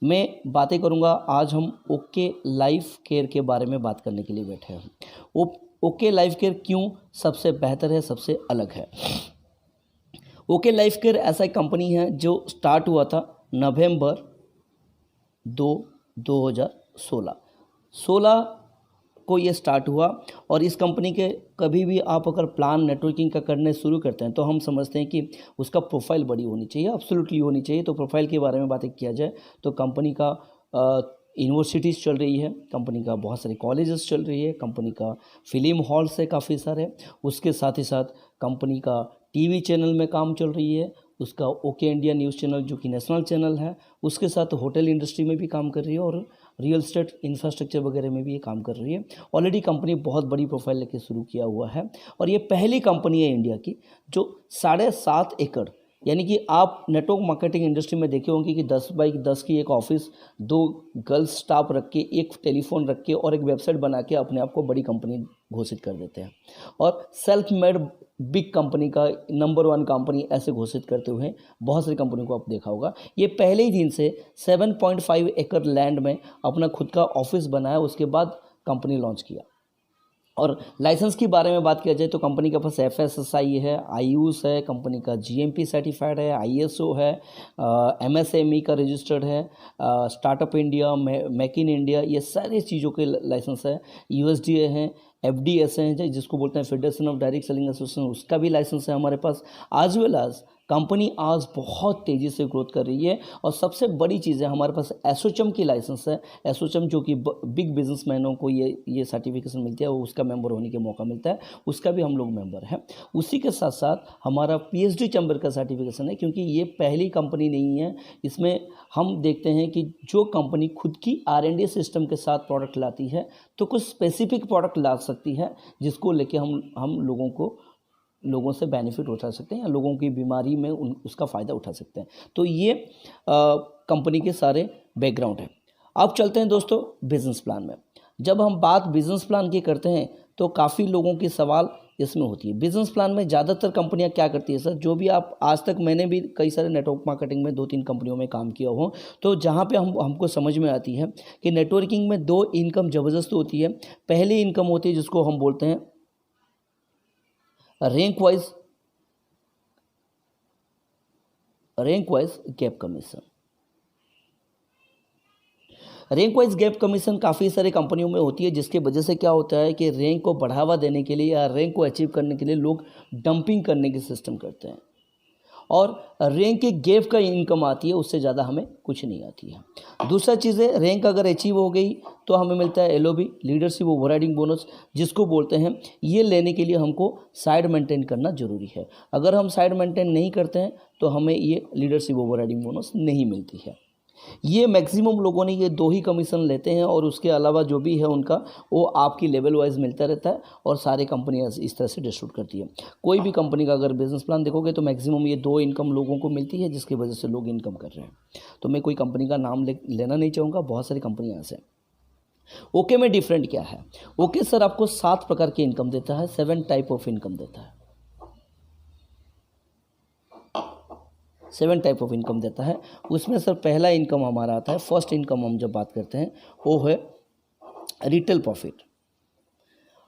मैं बातें करूंगा। आज हम ओके लाइफ केयर के बारे में बात करने के लिए बैठे हैं। ओके लाइफ केयर क्यों सबसे बेहतर है, सबसे अलग है। ओके लाइफ केयर ऐसा एक कंपनी है जो स्टार्ट हुआ था नवंबर 2016 को ये स्टार्ट हुआ। और इस कंपनी के कभी भी आप अगर प्लान नेटवर्किंग का करने शुरू करते हैं तो हम समझते हैं कि उसका प्रोफाइल बड़ी होनी चाहिए, एब्सोल्युटली होनी चाहिए। तो प्रोफाइल के बारे में बातें किया जाए तो कंपनी का यूनिवर्सिटीज़ चल रही है, कंपनी का बहुत सारे कॉलेजेस चल रही है, कंपनी का फिल्म हॉल्स है काफ़ी सारे, उसके साथ ही साथ कंपनी का टीवी चैनल में काम चल रही है, उसका ओके इंडिया न्यूज़ चैनल जो कि नेशनल चैनल है, उसके साथ होटल इंडस्ट्री में भी काम कर रही है और रियल एस्टेट इंफ्रास्ट्रक्चर वगैरह में भी ये काम कर रही है। ऑलरेडी कंपनी बहुत बड़ी प्रोफाइल लेके शुरू किया हुआ है और ये पहली कंपनी है इंडिया की जो 7.5 एकड़, यानी कि आप नेटवर्क मार्केटिंग इंडस्ट्री में देखे होंगे कि 10x10 की एक ऑफिस, 2 गर्ल्स स्टाफ रख के, एक टेलीफोन रख के और एक वेबसाइट बना के अपने आप को बड़ी कंपनी घोषित कर देते हैं और सेल्फ मेड बिग कंपनी का नंबर 1 कंपनी ऐसे घोषित करते हुए बहुत सारी कंपनियों को आप देखा होगा। ये पहले ही दिन से 7.5 एकड़ लैंड में अपना खुद का ऑफिस बनाया, उसके बाद कंपनी लॉन्च किया। और लाइसेंस के बारे में बात किया जाए तो कंपनी के पास FSSAI है, आईयूस है, कंपनी का GMP सर्टिफाइड है, ISO है, MSME का रजिस्टर्ड है, startup India, make in India, ये सारी चीज़ों के लाइसेंस है, USDA है, FDS है जिसको बोलते हैं federation of direct selling association, उसका भी लाइसेंस है हमारे पास। आज वेल आज कंपनी आज बहुत तेज़ी से ग्रोथ कर रही है और सबसे बड़ी चीज़ है हमारे पास एसोचम की लाइसेंस है। एसोचम जो कि बिग बिजनेसमैनों को ये सर्टिफिकेशन मिलती है, वो उसका मेंबर होने के मौका मिलता है, उसका भी हम लोग मेंबर हैं। उसी के साथ साथ हमारा PhD चैम्बर का सर्टिफिकेशन है, क्योंकि ये पहली कंपनी नहीं है। इसमें हम देखते हैं कि जो कंपनी खुद की R&D सिस्टम के साथ प्रोडक्ट लाती है तो कुछ स्पेसिफिक प्रोडक्ट ला सकती है जिसको लेके हम लोगों से बेनिफिट उठा सकते हैं या लोगों की बीमारी में उसका फ़ायदा उठा सकते हैं। तो ये कंपनी के सारे बैकग्राउंड है। अब चलते हैं दोस्तों बिजनेस प्लान में। जब हम बात बिजनेस प्लान की करते हैं तो काफ़ी लोगों की सवाल इसमें होती है। बिजनेस प्लान में ज़्यादातर कंपनियां क्या करती है सर, जो भी आप आज तक, मैंने भी कई सारे नेटवर्क मार्केटिंग में 2-3 कंपनियों में काम किया हो, तो जहाँ पे हमको समझ में आती है कि नेटवर्किंग में 2 इनकम ज़बरदस्त होती है। पहली इनकम होती है जिसको हम बोलते हैं rank wise gap commission. Rank wise gap commission काफ़ी सारे कंपनियों में होती है, जिसके वजह से क्या होता है कि रैंक को बढ़ावा देने के लिए या रैंक को अचीव करने के लिए लोग डंपिंग करने की सिस्टम करते हैं और रैंक के गैप का इनकम आती है, उससे ज़्यादा हमें कुछ नहीं आती है। दूसरा चीज़ है, रैंक अगर अचीव हो गई तो हमें मिलता है LOB, लीडरशिप ओवरराइडिंग बोनस, जिसको बोलते हैं। ये लेने के लिए हमको साइड मेंटेन करना ज़रूरी है। अगर हम साइड मेंटेन नहीं करते हैं तो हमें ये लीडरशिप ओवरराइडिंग बोनस नहीं मिलती है। ये मैक्सिमम लोगों ने ये 2 ही कमीशन लेते हैं और उसके अलावा जो भी है उनका वो आपकी लेवल वाइज मिलता रहता है और सारी कंपनियां इस तरह से डिस्ट्रीब्यूट करती है। कोई भी कंपनी का अगर बिजनेस प्लान देखोगे तो मैक्सिमम ये 2 इनकम लोगों को मिलती है, जिसकी वजह से लोग इनकम कर रहे हैं। तो मैं कोई कंपनी का नाम लेना नहीं चाहूँगा, बहुत सारी कंपनियाँ ऐसे। ओके में डिफरेंट क्या है? ओके सर आपको 7 प्रकार की इनकम देता है, 7 टाइप ऑफ इनकम देता है, 7 टाइप ऑफ इनकम देता है। उसमें सर पहला इनकम हमारा आता है, फर्स्ट इनकम हम जब बात करते हैं वो है रिटेल प्रॉफिट।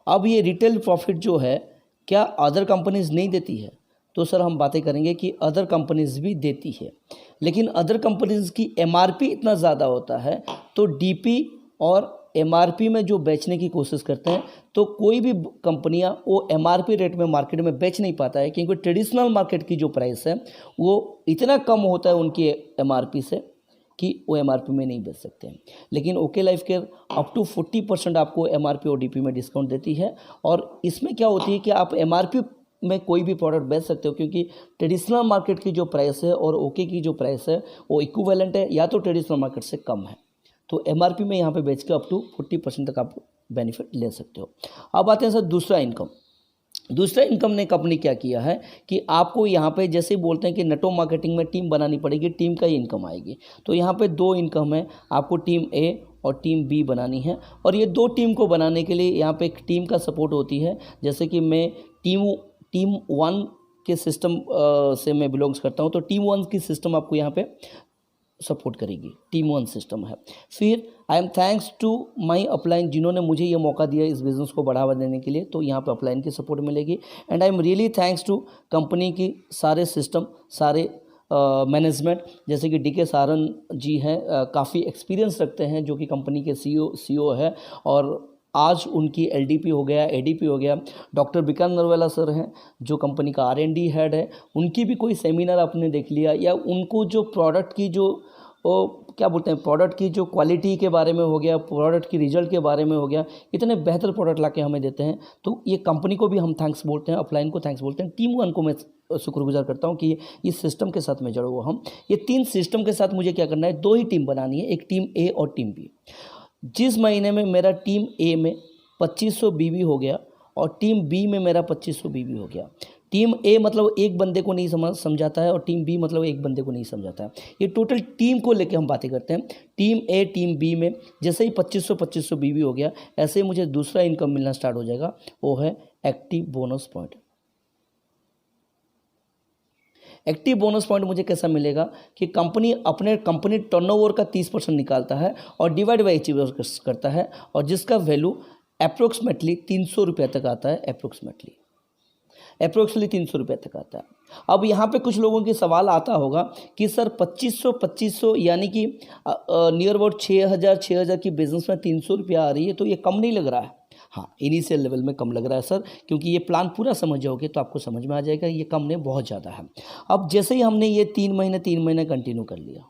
अब ये रिटेल प्रॉफिट जो है क्या अदर कंपनीज नहीं देती है? तो सर हम बातें करेंगे कि अदर कंपनीज भी देती है, लेकिन अदर कंपनीज की MRP इतना ज़्यादा होता है तो DP और MRP में जो बेचने की कोशिश करते हैं तो कोई भी कंपनियां वो MRP रेट में मार्केट में बेच नहीं पाता है, क्योंकि ट्रेडिशनल मार्केट की जो प्राइस है वो इतना कम होता है उनकी MRP से कि वो MRP में नहीं बेच सकते हैं। लेकिन okay life care up to 40% आपको MRP और DP में डिस्काउंट देती है। और इसमें क्या होती है कि आप MRP में कोई भी प्रोडक्ट बेच सकते हो, क्योंकि ट्रेडिशनल मार्केट की जो प्राइस है और ओके की जो प्राइस है वो इक्विवेलेंट है या तो ट्रेडिशनल मार्केट से कम है। तो MRP में यहाँ पे बेच के अप टू 40% तक आप बेनिफिट ले सकते हो। अब आते हैं सर दूसरा इनकम ने कंपनी क्या किया है कि आपको यहाँ पे जैसे बोलते हैं कि नेटवर्क मार्केटिंग में टीम बनानी पड़ेगी, टीम का ही इनकम आएगी। तो यहाँ पे 2 इनकम है, आपको टीम A और टीम B बनानी है। और ये 2 टीम को बनाने के लिए यहाँ पे एक टीम का सपोर्ट होती है। जैसे कि मैं टीम 1 के सिस्टम से मैं बिलोंग्स करता हूँ, तो टीम 1 की सिस्टम आपको यहाँ पे सपोर्ट करेगी, टीम वन सिस्टम है। फिर I am thanks to my upline, जिन्होंने मुझे ये मौका दिया इस बिज़नेस को बढ़ावा देने के लिए, तो यहाँ पे अपलाइन की सपोर्ट मिलेगी। And I am really thanks to company की सारे सिस्टम, सारे मैनेजमेंट, जैसे कि DK सारन जी हैं, काफ़ी एक्सपीरियंस रखते हैं, जो कि कंपनी के CEO है, और आज उनकी LDP हो गया, ADP हो गया। डॉक्टर विक्रम नरवाला सर हैं, जो कंपनी का R&D हेड है, उनकी भी कोई सेमिनार आपने देख लिया, या उनको जो प्रोडक्ट की जो क्या बोलते हैं, प्रोडक्ट की जो क्वालिटी के बारे में हो गया, प्रोडक्ट की रिजल्ट के बारे में हो गया, इतने बेहतर प्रोडक्ट ला के हमें देते हैं। तो ये कंपनी को भी हम थैंक्स बोलते हैं, अपलाइन को थैंक्स बोलते हैं, टीम वन को मैं शुक्रगुजार करता हूँ कि इस सिस्टम के साथ में जुड़ा हुआ हम। ये 3 सिस्टम के साथ मुझे क्या करना है, 2 ही टीम बनानी है, एक टीम A और टीम B। जिस महीने में मेरा टीम A में 2500 BB हो गया और टीम B में मेरा 2500 BB हो गया। टीम A मतलब एक बंदे को नहीं समझाता है, और टीम B मतलब एक बंदे को नहीं समझाता है। ये टोटल टीम को लेके हम बातें करते हैं। टीम A टीम B में जैसे ही 2500 BB हो गया, ऐसे ही मुझे दूसरा इनकम मिलना स्टार्ट हो जाएगा, वो है active bonus point. Active bonus point मुझे कैसा मिलेगा कि कंपनी टर्नओवर का 30% निकालता है और डिवाइड बाई अचीवर करता है, और जिसका वैल्यू अप्रोक्सीमेटली 300 रुपये तक आता है, अप्रोक्सीमेटली 300 रुपये तक आता है। अब यहाँ पे कुछ लोगों के सवाल आता होगा कि सर 2500 यानी कि नियर अबाउट 6000 की बिजनेस में 300 रुपया आ रही है, तो ये कम नहीं लग रहा है? हाँ, इनिशियल लेवल में कम लग रहा है सर, क्योंकि ये प्लान पूरा समझ जाओगे तो आपको समझ में आ जाएगा ये कम नहीं बहुत ज़्यादा है। अब जैसे ही हमने ये 3 महीने कंटिन्यू कर लिया,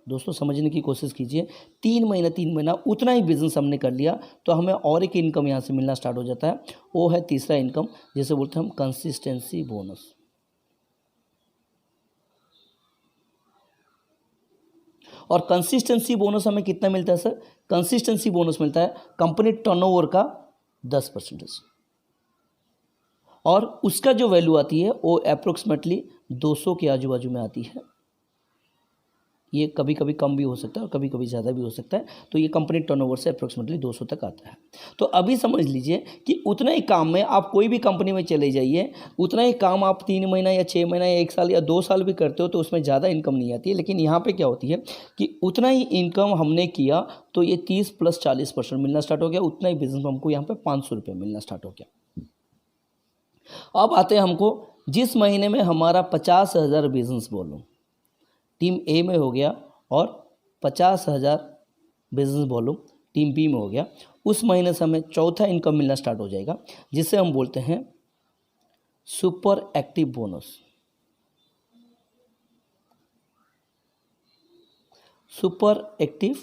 दोस्तों समझने की कोशिश कीजिए, 3 महीना उतना ही बिजनेस हमने कर लिया, तो हमें और एक इनकम यहाँ से मिलना स्टार्ट हो जाता है, वो है तीसरा इनकम, जिसे बोलते हैं हम कंसिस्टेंसी बोनस। और कंसिस्टेंसी बोनस हमें कितना मिलता है सर? कंसिस्टेंसी बोनस मिलता है कंपनी टर्नओवर का 10%, और उसका जो वैल्यू आती है वो अप्रोक्सीमेटली 200 के आजू बाजू में आती है। ये कभी कभी कम भी हो सकता है और कभी कभी ज़्यादा भी हो सकता है, तो ये कंपनी टर्नओवर से अप्रोक्सीमेटली 200 तक आता है। तो अभी समझ लीजिए कि उतना ही काम में आप कोई भी कंपनी में चले जाइए, उतना ही काम आप 3 महीना या 6 महीना या 1 साल या 2 साल भी करते हो, तो उसमें ज़्यादा इनकम नहीं आती है। लेकिन यहाँ पर क्या होती है कि उतना ही इनकम हमने किया तो ये 30 + 40% मिलना स्टार्ट हो गया, उतना ही बिजनेस में हमको यहाँ पर 500 रुपये मिलना स्टार्ट हो गया। अब आते हैं हमको, जिस महीने में हमारा 50,000 बिजनेस बोलो टीम A में हो गया और 50,000 बिजनेस वॉल्यूम टीम B में हो गया, उस महीने से हमें चौथा इनकम मिलना स्टार्ट हो जाएगा, जिसे हम बोलते हैं super active bonus. Super active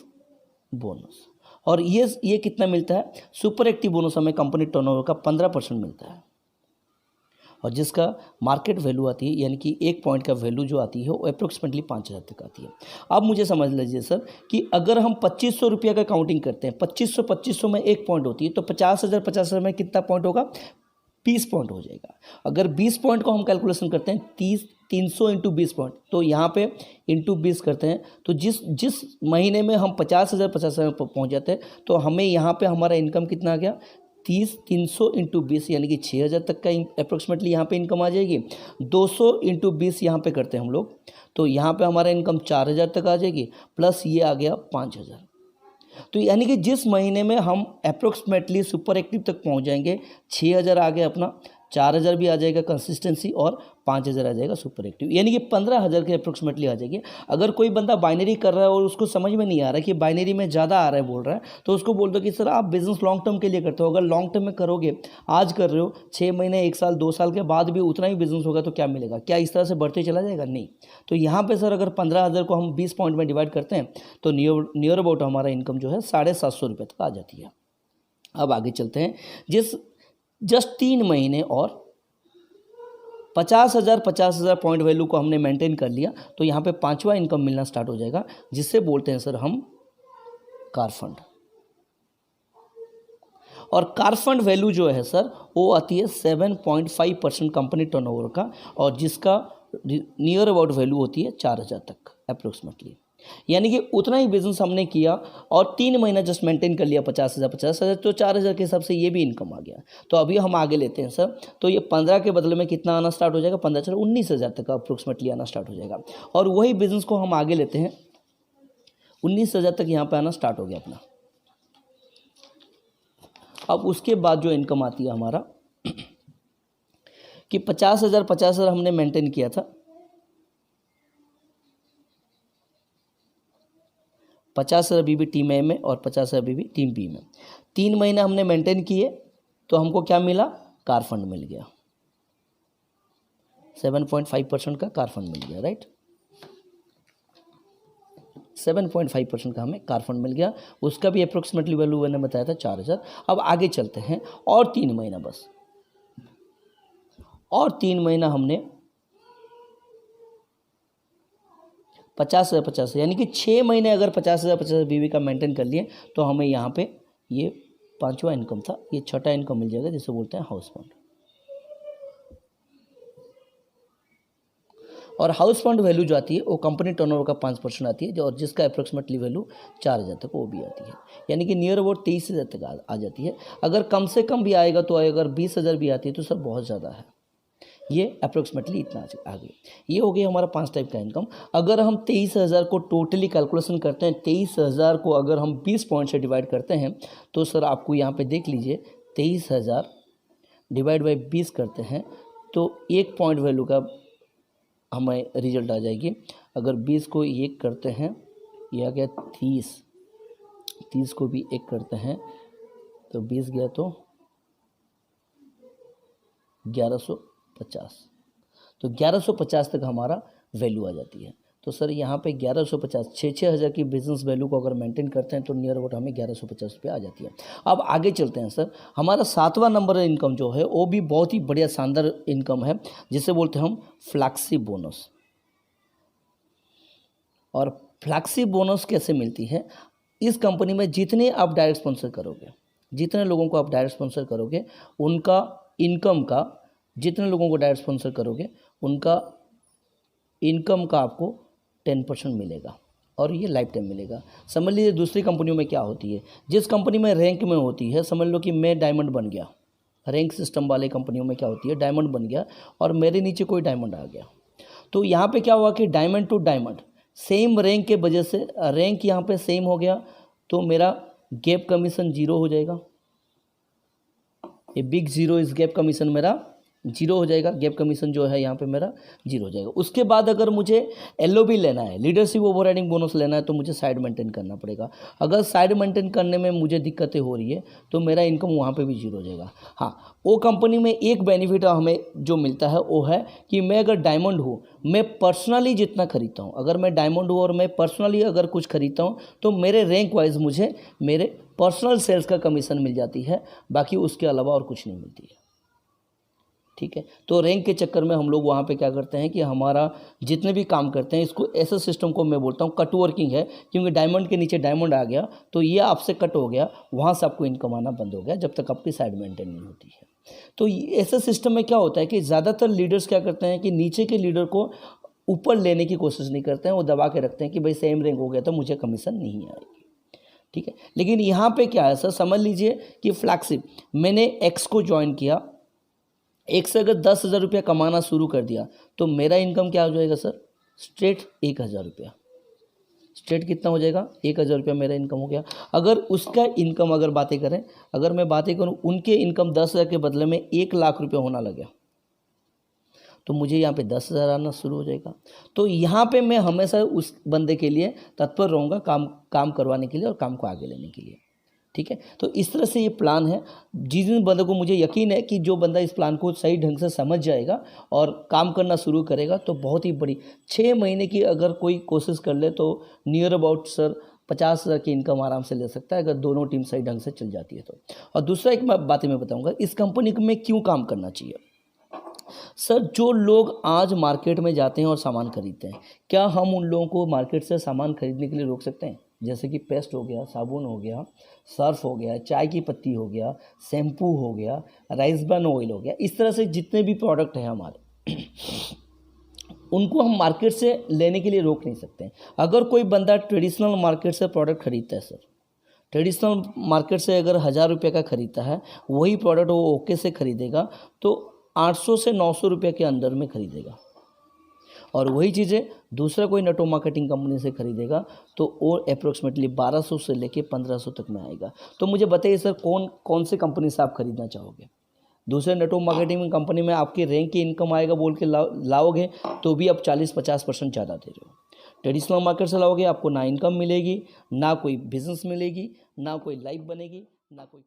bonus, और ये कितना मिलता है? सुपर एक्टिव बोनस हमें कंपनी टर्नओवर का 15% मिलता है, और जिसका मार्केट वैल्यू आती है, यानी कि 1 पॉइंट का वैल्यू जो आती है वो अप्रोक्सीमेटली 5000 तक आती है। अब मुझे समझ लीजिए सर कि अगर हम 2500 रुपये का काउंटिंग करते हैं, 2500 में 1 पॉइंट होती है, तो 50,000 में कितना पॉइंट होगा? 20 पॉइंट हो जाएगा। अगर 20 पॉइंट को हम कैलकुलेशन करते हैं 300 इंटू 20 पॉइंट, तो यहाँ पे इंटू 20 करते हैं, तो जिस महीने में हम 50,000 पहुँच जाते हैं, तो हमें यहाँ पे हमारा इनकम कितना आ गया? 300 इंटू 20 यानी कि 6,000 तक का अप्रोक्सीमेटली यहाँ पे इनकम आ जाएगी। 200 इंटू 20 यहाँ पे करते हैं हम लोग, तो यहाँ पे हमारा इनकम 4,000 तक आ जाएगी, प्लस ये आ गया 5,000। तो यानी कि जिस महीने में हम अप्रोक्सीमेटली सुपर एक्टिव तक पहुँच जाएंगे, 6,000 आ गया अपना, 4,000 भी आ जाएगा कंसिस्टेंसी, और 5,000 आ जाएगा सुपर एक्टिव, यानी कि 15,000 के अप्रोक्सीमेटली आ जाएगी। अगर कोई बंदा बाइनरी कर रहा है और उसको समझ में नहीं आ रहा है कि बाइनरी में ज़्यादा आ रहा है बोल रहा है, तो उसको बोल दो कि सर आप बिजनेस लॉन्ग टर्म के लिए करते हो, अगर लॉन्ग टर्म में करोगे, आज कर रहे हो, 6 महीने 1 साल 2 साल के बाद भी उतना ही बिजनेस होगा, तो क्या मिलेगा? क्या इस तरह से बढ़ते चला जाएगा? नहीं। तो यहाँ पर सर अगर 15,000 को हम 20 पॉइंट में डिवाइड करते हैं, तो नियर अबाउट हमारा इनकम जो है 750 रुपये तक आ जाती है। अब आगे चलते हैं, जस्ट 3 महीने और 50,000 पॉइंट वैल्यू को हमने मेंटेन कर लिया, तो यहाँ पे 5वां इनकम मिलना स्टार्ट हो जाएगा, जिससे बोलते हैं सर हम कार फंड। और कार फंड वैल्यू जो है सर वो आती है 7.5% कंपनी टर्नओवर का, और जिसका नियर अबाउट वैल्यू होती है 4,000 तक अप्रोक्सीमेटली। यानी कि उतना ही बिजनेस हमने किया और 3 महीना जस्ट मेंटेन कर लिया 50,000 तो 4,000 के हिसाब से ये भी इनकम आ गया। तो अभी हम आगे लेते हैं सर, तो ये 15 के बदले में कितना आना स्टार्ट हो जाएगा, 15 चलो 19,000 तक का अप्रोक्सीमेटली आना स्टार्ट हो जाएगा। और वही बिजनेस को हम आगे लेते हैं, 19,000 तक यहाँ पे आना स्टार्ट हो गया अपना। अब उसके बाद जो इनकम आती है हमारा कि 50,000 हमने मेंटेन किया था, 50,000 अभी भी टीम ए में और 50,000 अभी भी टीम बी में। 3 महीने हमने मेंटेन किए तो हमको क्या मिला, कार फंड मिल गया, 7.5% का कार फंड मिल गया, राइट। 7.5% का हमें कार फंड मिल गया, उसका भी अप्रोक्सीमेटली वैल्यू मैंने बताया था 4,000। अब आगे चलते हैं, और 3 महीना बस, और 3 महीना हमने 50,000 यानी कि 6 महीने अगर 50,000 बीवी का मेंटेन कर लिए तो हमें यहाँ पे ये 5वां इनकम था, ये 6ठा इनकम मिल जाएगा, जिसे बोलते हैं हाउस फंड। और हाउस फंड वैल्यू जो आती है वो कंपनी टर्नओवर का 5% आती है, और जिसका अप्रोक्सीमेटली वैल्यू 4,000 तक वो भी आती है, यानी कि नियर अबाउट 23,000 तक आ जाती है। अगर कम से कम भी आएगा तो अगर 20,000 भी आती है तो सर बहुत ज़्यादा है, ये अप्रोक्सीमेटली इतना आ गया। ये हो गया हमारा 5 टाइप का इनकम। अगर हम 23,000 को टोटली कैलकुलेशन करते हैं, 23,000 को अगर हम 20 पॉइंट से डिवाइड करते हैं तो सर आपको यहाँ पे देख लीजिए 23,000 डिवाइड बाई 20 करते हैं तो 1 पॉइंट वैल्यू का हमें रिजल्ट आ जाएगी। अगर 20 को 1 करते हैं, यह आ गया 30 को भी 1 करते हैं तो 20 गया तो 1150, तो 1150 तक हमारा वैल्यू आ जाती है। तो सर यहाँ पे 1150, 6,000 की बिजनेस वैल्यू को अगर मेंटेन करते हैं तो नियर अबाउट हमें 1150 रुपये आ जाती है। अब आगे चलते हैं सर, हमारा 7वां नंबर इनकम जो है वो भी बहुत ही बढ़िया शानदार इनकम है, जिसे बोलते हैं हम फ्लैक्सी बोनस। और फ्लैक्सी बोनस कैसे मिलती है, इस कंपनी में जितने आप डायरेक्ट स्पॉन्सर करोगे, जितने लोगों को आप डायरेक्ट स्पॉन्सर करोगे उनका इनकम का, जितने लोगों को डायरेक्ट स्पॉन्सर करोगे उनका इनकम का आपको 10% मिलेगा, और ये लाइफ टाइम मिलेगा। समझ लीजिए दूसरी कंपनियों में क्या होती है, जिस कंपनी में रैंक में होती है, समझ लो कि मैं डायमंड बन गया, रैंक सिस्टम वाले कंपनियों में क्या होती है, डायमंड बन गया और मेरे नीचे कोई डायमंड आ गया, तो यहाँ पे क्या हुआ कि diamond to diamond same rank के वजह से रैंक यहाँ पे सेम हो गया, तो मेरा गैप कमीशन 0 हो जाएगा, ये बिग जीरो इस गैप कमीशन मेरा 0 हो जाएगा, गैप कमीशन जो है यहाँ पे मेरा 0 हो जाएगा। उसके बाद अगर मुझे LOB लेना है, लीडरशिप ओवरराइडिंग बोनस लेना है, तो मुझे साइड मेंटेन करना पड़ेगा। अगर साइड मेंटेन करने में मुझे दिक्कतें हो रही है तो मेरा इनकम वहाँ पे भी 0 हो जाएगा। हाँ, वो कंपनी में एक बेनिफिट हमें जो मिलता है वो है कि मैं अगर डायमंड हूँ, मैं पर्सनली जितना खरीदता हूँ, अगर मैं डायमंड हूँ और मैं पर्सनली अगर कुछ खरीदता हूँ तो मेरे रैंक वाइज मुझे मेरे पर्सनल सेल्स का कमीशन मिल जाती है, बाकी उसके अलावा और कुछ नहीं मिलती है। ठीक है, तो रैंक के चक्कर में हम लोग वहाँ पे क्या करते हैं कि हमारा जितने भी काम करते हैं, इसको ऐसे सिस्टम को मैं बोलता हूँ कट वर्किंग है, क्योंकि डायमंड के नीचे डायमंड आ गया तो ये आपसे कट हो गया, वहाँ से आपको इनकम आना बंद हो गया जब तक आपकी साइड मेंटेन नहीं होती है। तो ऐसे सिस्टम में क्या होता है कि ज़्यादातर लीडर्स क्या करते हैं कि नीचे के लीडर को ऊपर लेने की कोशिश नहीं करते हैं, वो दबा के रखते हैं कि भाई सेम रैंक हो गया तो मुझे कमीशन नहीं आएगी। ठीक है, लेकिन यहाँ पे क्या है सर, समझ लीजिए कि फ्लैक्सिप मैंने एक्स को ज्वाइन किया, एक से अगर 10,000 रुपया कमाना शुरू कर दिया तो मेरा इनकम क्या हो जाएगा सर, स्ट्रेट 1,000 रुपया, स्ट्रेट कितना हो जाएगा, 1,000 रुपया मेरा इनकम हो गया। अगर उसका इनकम अगर बातें करें, अगर मैं बातें करूं उनके इनकम 10,000 के बदले में 1,00,000 रुपया होना लगा तो मुझे यहाँ पे 10,000 आना शुरू हो जाएगा। तो यहाँ पे मैं हमेशा उस बंदे के लिए तत्पर रहूँगा, काम करवाने के लिए और काम को आगे लेने के लिए। ठीक है, तो इस तरह से ये प्लान है। जिन बंदों को मुझे यकीन है कि जो बंदा इस प्लान को सही ढंग से समझ जाएगा और काम करना शुरू करेगा तो बहुत ही बड़ी 6 महीने की अगर कोई कोशिश कर ले तो नियर अबाउट सर 50,000 की इनकम आराम से ले सकता है, अगर दोनों टीम सही ढंग से चल जाती है तो। और दूसरा एक बात मैं बताऊँगा, इस कंपनी में क्यों काम करना चाहिए। सर, जो लोग आज मार्केट में जाते हैं और सामान खरीदते हैं, क्या हम उन लोगों को मार्केट से सामान खरीदने के लिए रोक सकते हैं? जैसे कि पेस्ट हो गया, साबुन हो गया, सर्फ हो गया, चाय की पत्ती हो गया, शैम्पू हो गया, राइस ब्रान ऑयल हो गया, इस तरह से जितने भी प्रोडक्ट हैं हमारे उनको हम मार्केट से लेने के लिए रोक नहीं सकते हैं। अगर कोई बंदा ट्रेडिशनल मार्केट से प्रोडक्ट खरीदता है सर, ट्रेडिशनल मार्केट से अगर 1000 रुपये का खरीदता है, वही प्रोडक्ट वो ओके से खरीदेगा तो 800 से 900 रुपये के अंदर में खरीदेगा, और वही चीज़ें दूसरा कोई नेटवर्क मार्केटिंग कंपनी से खरीदेगा तो वो अप्रोक्सीमेटली 1200 से लेके 1500 तक में आएगा। तो मुझे बताइए सर, कौन कौन से कंपनी से आप खरीदना चाहोगे? दूसरे नेटवर्क मार्केटिंग कंपनी में आपकी रैंक की इनकम आएगा बोल के लाओगे तो भी आप 40-50% ज़्यादा दे रहे हो। ट्रेडिशनल मार्केट से लाओगे, आपको ना इनकम मिलेगी, ना कोई बिजनेस मिलेगी, ना कोई लाइफ बनेगी, ना कोई